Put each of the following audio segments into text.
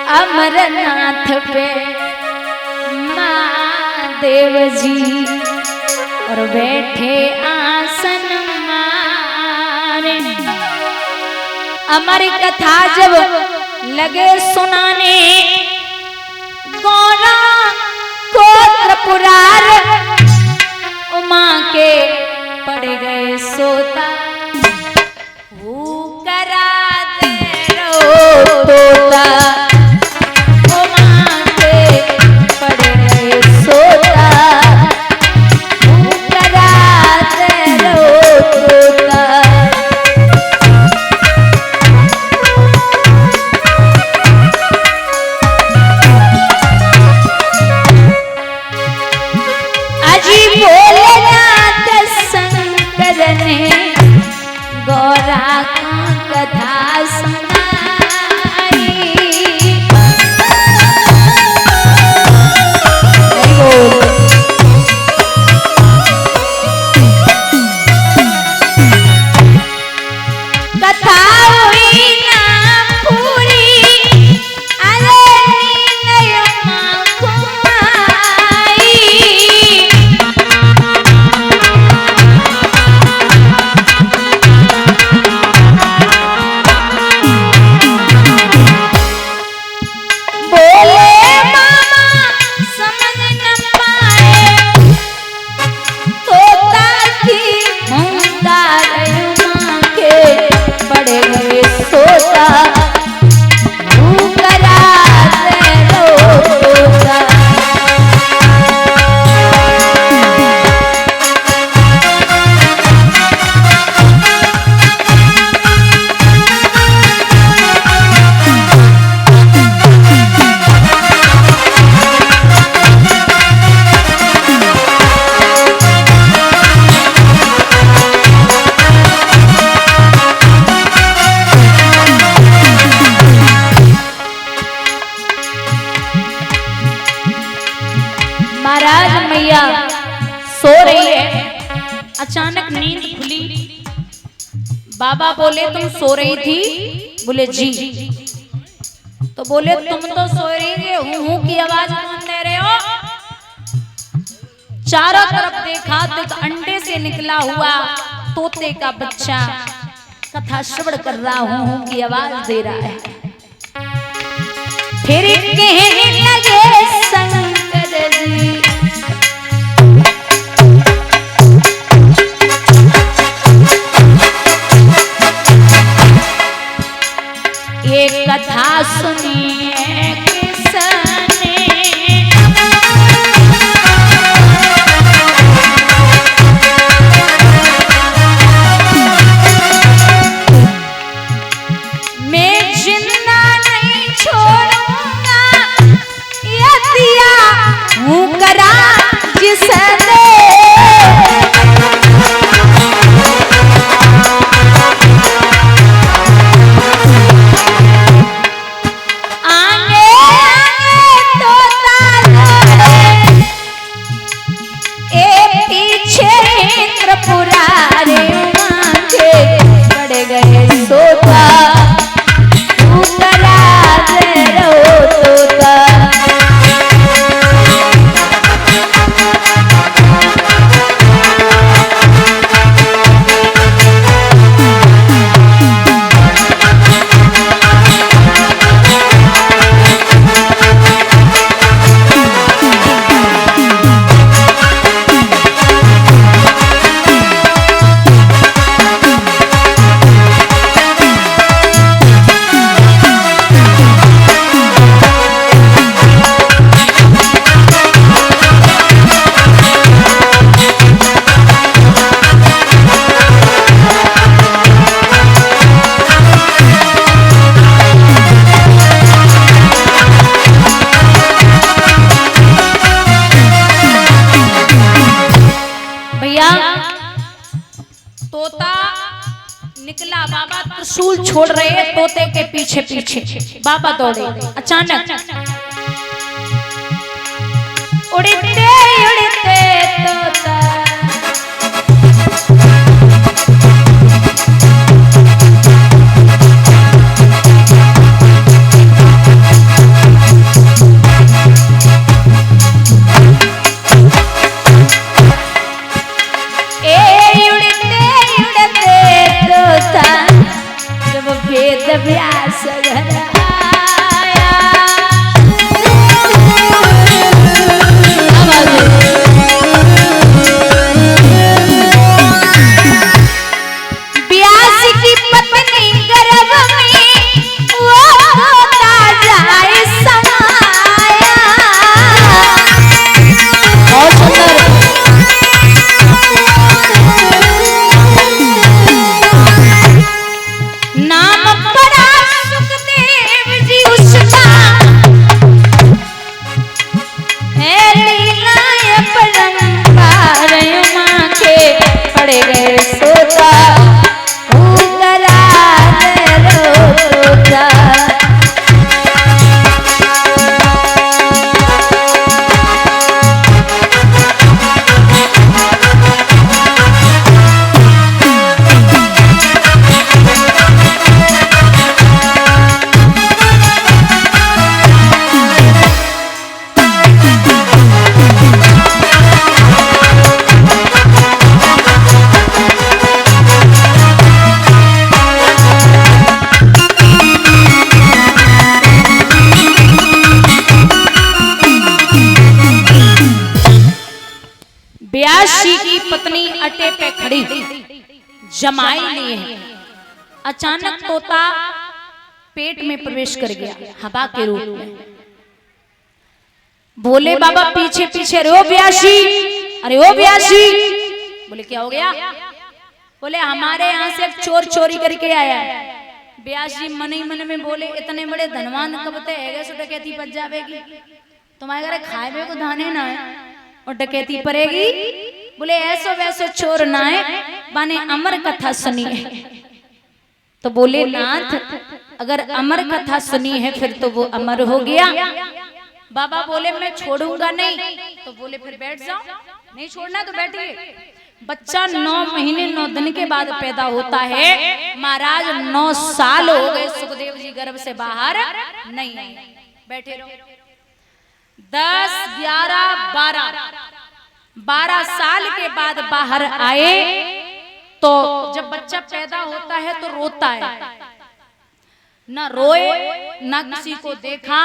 अमरनाथ पे महादेव जी और बैठे आसन मारे। हमारी कथा जब लगे सुनाने गौरा गोत्र पुरार उमा के पड़ गए सोता करा दे रो तोता उमा के पड़ गए सोता करा दे रो तोता। अजी भोलेनाथ शंकर ने गौरा का कथा सुनाई। कथा हुई ना पूरी अरे नीलयमा कुमाई। महाराज मैया सो रही है, अचानक नींद खुली। बाबा बोले तुम सो रही थी? बोले जी। तो बोले तुम तो सो रही थी, हूं की आवाज कौन दे रहे हो? चारों तरफ देखा तो अंडे से निकला हुआ तोते का बच्चा कथा श्रवण कर रहा हूं की आवाज दे रहा है। फिर कहने लगे शंकर जी ये कथा सुनिए किसने, मैं जिंदा नहीं छोड़ूंगा ये दिया हूँ करा जिसने। निकला, बाबा त्रिशूल छोड़ रहे तोते के पीछे पीछे बाबा दौड़े। अचानक उड़ते उड़ते तोता पत्नी अटे पे खड़ी जमाई लिए है। अचानक तोता पेट में प्रवेश कर गया हवा के रूप में। भोले बाबा पीछे पीछे, अरे ओ ब्यासी, अरे ओ ब्यासी। बोले क्या हो गया? बोले हमारे यहाँ से एक चोर चोरी करके आया है। ब्यास जी मन ही मन में बोले इतने बड़े धनवान कब ते है सो डकैती बच जाएगी, तुम्हारे घर खाए हुए को धाने ना है और डकैती पड़ेगी। बोले ऐसो वैसो चोर ना है, बाने अमर कथा सुनी है। तो बोले नाथ अगर अमर कथा सुनी है फिर तो वो अमर हो गया। बाबा बोले मैं छोड़ूंगा नहीं। तो बोले फिर बैठ जाओ, नहीं छोड़ना तो बैठिए। बच्चा 9 महीने 9 दिन के बाद पैदा होता है। महाराज 9 साल हो गए सुखदेव जी गर्भ से बाहर नहीं आए, बैठे रहो। 10, 11, 12 साल के बाद बाहर आए। तो जब बच्चा पैदा होता है तो रोता है, ना रोए ना किसी को देखा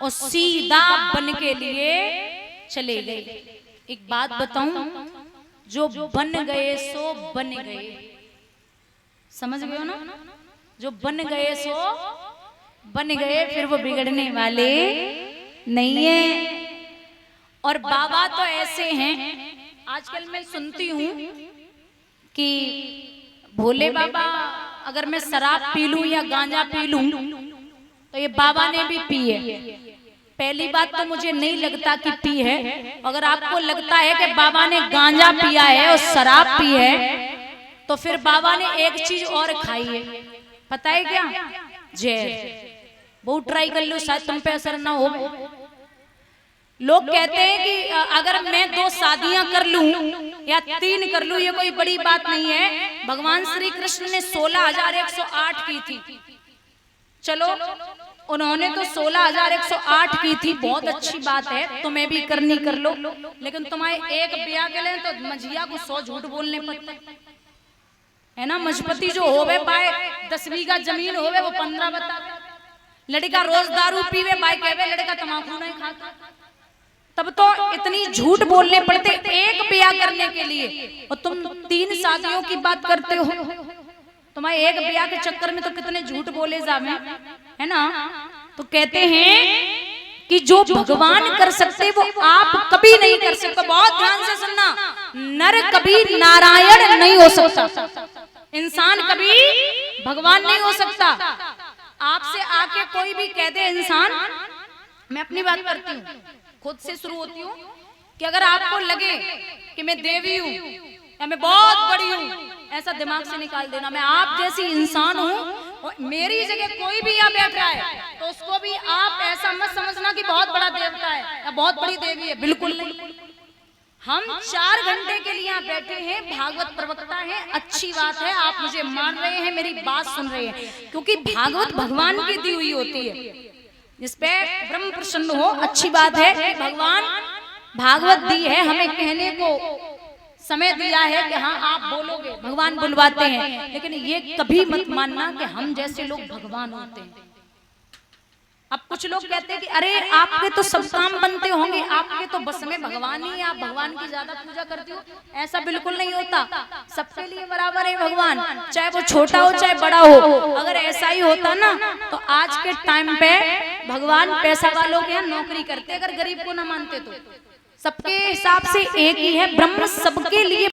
और सीधा बन के लिए चले गए। एक बात बताऊं, जो बन गए सो बन गए, समझ गए हो ना? जो बन गए सो बन गए, फिर वो बिगड़ने वाले नहीं है। और बाबा तो ऐसे हैं, आजकल मैं सुनती हूँ कि भोले बाबा अगर मैं शराब पी लूं या गांजा पी लूं तो ये बाबा ने भी पी है। पहली बात तो मुझे नहीं लगता कि पी है। अगर आपको लगता है कि बाबा ने गांजा पिया है और शराब पी है तो फिर बाबा ने एक चीज और खाई है, पता है क्या? जहर। बहुत ट्राई कर लो, शायद तुम पे असर ना हो। लोग कहते हैं कि अगर मैं 2 शादियां कर लूं या 3 कर लूं ये कोई बड़ी बात नहीं है। भगवान श्री कृष्ण ने 16,108 की थी। चलो उन्होंने तो 16,108 की थी, बहुत अच्छी बात है, तुम्हें भी करनी कर लो। लेकिन तुम्हारे एक ब्याह के लिए तो मझिया को 100 झूठ बोलने पड़ते है ना। मजपति जो होवे पाए 10 बीघा जमीन होवे वो 15 बता। लड़का रोज दारू पीवे बाई कहवे लड़का तमाकू नहीं खाता। तब तो इतनी झूठ बोलने पड़ते एक ब्याह करने के लिए, और तुम 3 शादियों की बात करते हो। तुम्हारे एक ब्याह के चक्कर में तो कितने झूठ बोले जावे, है ना। तो कहते हैं कि जो भगवान कर सकते वो आप कभी नहीं कर सकते। बहुत ध्यान से सुनना, नर कभी नारायण नहीं हो सकता, इंसान कभी भगवान नहीं हो सकता। आपसे आके कोई भी कह दे इंसान, मैं अपनी बात करती हूँ, खुद से शुरू होती हूँ, कि अगर आपको लगे कि मैं देवी हूँ या मैं बहुत बड़ी हूँ, ऐसा दिमाग से निकाल देना। मैं आप जैसी इंसान हूँ और मेरी जगह कोई भी यहाँ बैठ रहा है तो उसको भी आप ऐसा मत समझना कि बहुत बड़ा देवता है या बहुत बड़ी देवी है, बिल्कुल नहीं। हम 4 घंटे के लिए यहाँ बैठे हैं, भागवत प्रवक्ता है, अच्छी बात है, आप मुझे मान रहे हैं, मेरी बात सुन रहे हैं, क्योंकि भागवत भगवान की दी हुई होती है, जिसपे ब्रह्म प्रसन्न हो, अच्छी बात है। भगवान भागवत दी है, हमें कहने को समय दिया है कि हाँ आप बोलोगे, भगवान बुलवाते हैं। लेकिन ये कभी मत मानना कि हम जैसे लोग भगवान होते हैं। अब कुछ लोग कहते हैं कि अरे आपके तो सब काम बनते होंगे, आपके तो बस में भगवान ही है, आप भगवान की ज्यादा पूजा करते हो। ऐसा बिल्कुल नहीं होता, सबके लिए बराबर है भगवान, चाहे वो छोटा हो चाहे बड़ा हो। अगर ऐसा ही होता ना तो आज के टाइम पे भगवान पैसा वालों के यहाँ नौकरी करते, अगर गरीब को ना मानते तो। सबके हिसाब से एक ही है, ब्रह्म सबके लिए